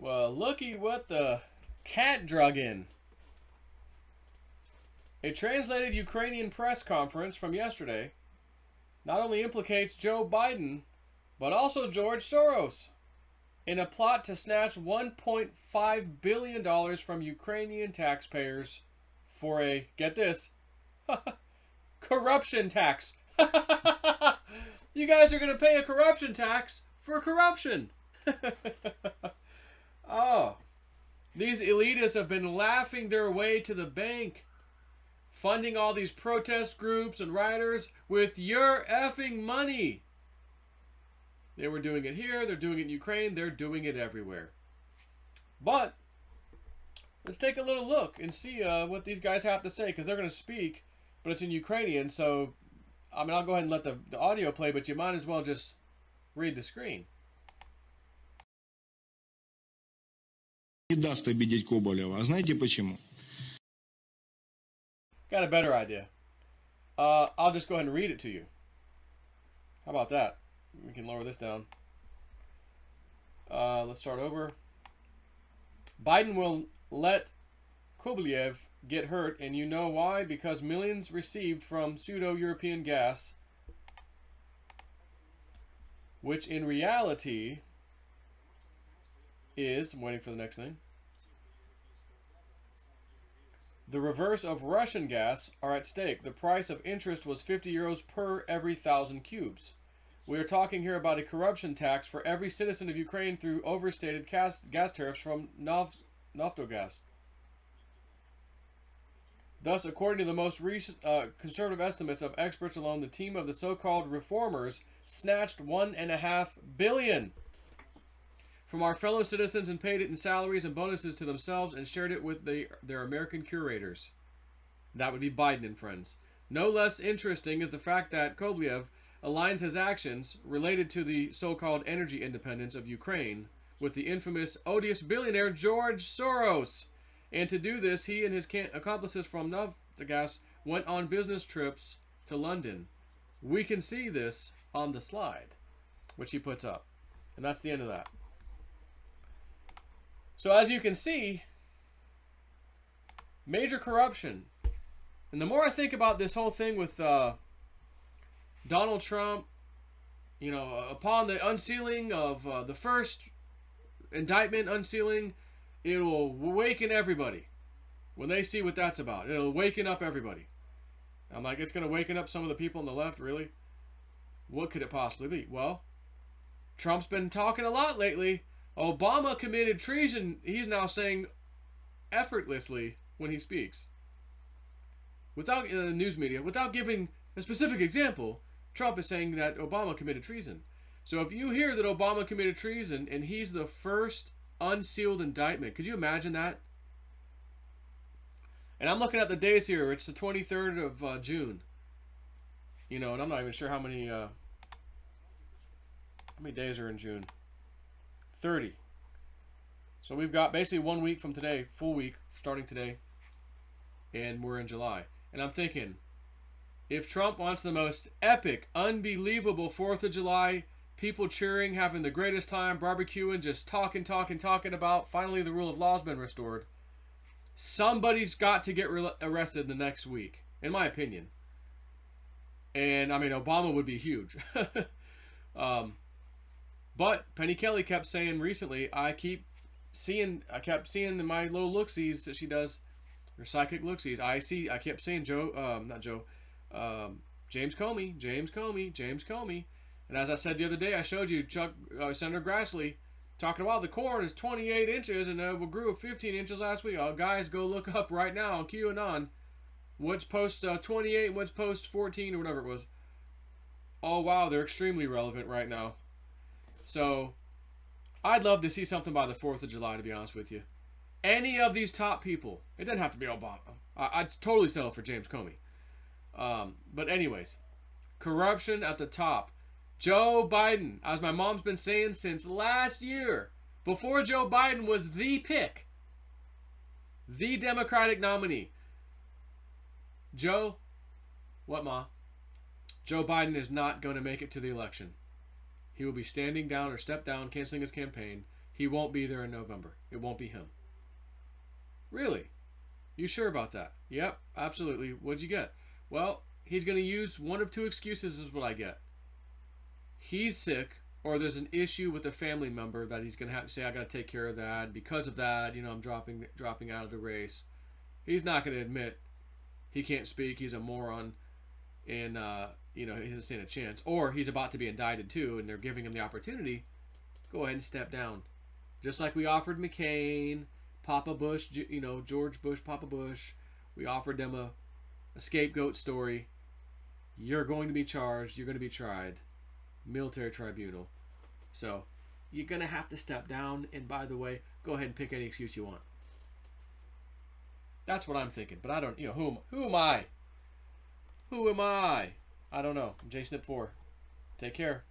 Well, looky what the cat drug in. A translated Ukrainian press conference from yesterday not only implicates Joe Biden, but also George Soros in a plot to snatch $1.5 billion from Ukrainian taxpayers for a, get this, corruption tax. You guys are going to pay a corruption tax for corruption. Oh, these elitists have been laughing their way to the bank, funding all these protest groups and rioters with your effing money. They were doing it here, they're doing it in Ukraine, they're doing it everywhere. But let's take a little look and see what these guys have to say, because they're going to speak, but it's in Ukrainian, so I mean, I'll go ahead and let the audio play, but you might as well just read the screen. Не даст обидеть Коболева. А знаете почему? Got a better idea. I'll just go ahead and read it to you. How about that? We can lower this down. Let's start over. Biden will let Kovalyev get hurt, and you know why? Because millions received from pseudo-European gas, which in reality is, I'm waiting for the next thing, the reverse of Russian gas are at stake. The price of interest was 50 euros per every 1,000 cubes. We are talking here about a corruption tax for every citizen of Ukraine through overstated gas tariffs from Naftogaz. Thus, according to the most recent conservative estimates of experts alone, the team of the so-called reformers snatched $1.5 billion from our fellow citizens and paid it in salaries and bonuses to themselves and shared it with their American curators. That would be Biden and friends. No less interesting is the fact that Kovalyev aligns his actions related to the so-called energy independence of Ukraine with the infamous, odious billionaire George Soros. And to do this, he and his accomplices from Naftogaz went on business trips to London. We can see this on the slide, which he puts up. And that's the end of that. So as you can see, major corruption. And the more I think about this whole thing with Donald Trump, you know, upon the unsealing of the first indictment unsealing, it will awaken everybody. When they see what that's about, it'll waken up everybody. I'm like, it's going to waken up some of the people on the left, really? What could it possibly be? Well, Trump's been talking a lot lately. Obama committed treason, he's now saying effortlessly when he speaks. Without news media, without giving a specific example, Trump is saying that Obama committed treason. So if you hear that Obama committed treason and he's the first unsealed indictment, could you imagine that? And I'm looking at the days here. It's the 23rd of June. You know, and I'm not even sure how many days are in June. 30. So we've got basically 1 week from today, full week, starting today, and we're in July. And I'm thinking, if Trump wants the most epic, unbelievable 4th of July, people cheering, having the greatest time, barbecuing, just talking about, finally the rule of law has been restored, somebody's got to get arrested the next week, in my opinion. And, I mean, Obama would be huge. But Penny Kelly kept saying recently, I kept seeing in my little look-sees that she does, her psychic look-sees, I kept seeing James Comey. And as I said the other day, I showed you Senator Grassley talking about the corn is 28 inches and it grew 15 inches last week. Oh, guys, go look up right now on QAnon. What's post 28, what's post 14 or whatever it was. Oh, wow, they're extremely relevant right now. So, I'd love to see something by the 4th of July, to be honest with you. Any of these top people. It doesn't have to be Obama. I'd totally settle for James Comey. But anyways, corruption at the top. Joe Biden, as my mom's been saying since last year, before Joe Biden was the pick, the Democratic nominee. Joe, what, Ma? Joe Biden is not going to make it to the election. He will be standing down or step down, canceling his campaign. He won't be there in November. It won't be him. Really? You sure about that? Yep, absolutely. What'd you get? Well, he's going to use one of two excuses is what I get. He's sick, or there's an issue with a family member that he's going to have to say, I got to take care of that. Because of that, I'm dropping out of the race. He's not going to admit he can't speak. He's a moron. And, he doesn't stand a chance. Or he's about to be indicted too, and they're giving him the opportunity. Go ahead and step down. Just like we offered McCain, Papa Bush, George Bush, Papa Bush. We offered them a scapegoat story. You're going to be charged. You're going to be tried. Military tribunal. So, you're going to have to step down. And by the way, go ahead and pick any excuse you want. That's what I'm thinking. But I don't, who am I? Who am I? I don't know. I'm JSnip4. Take care.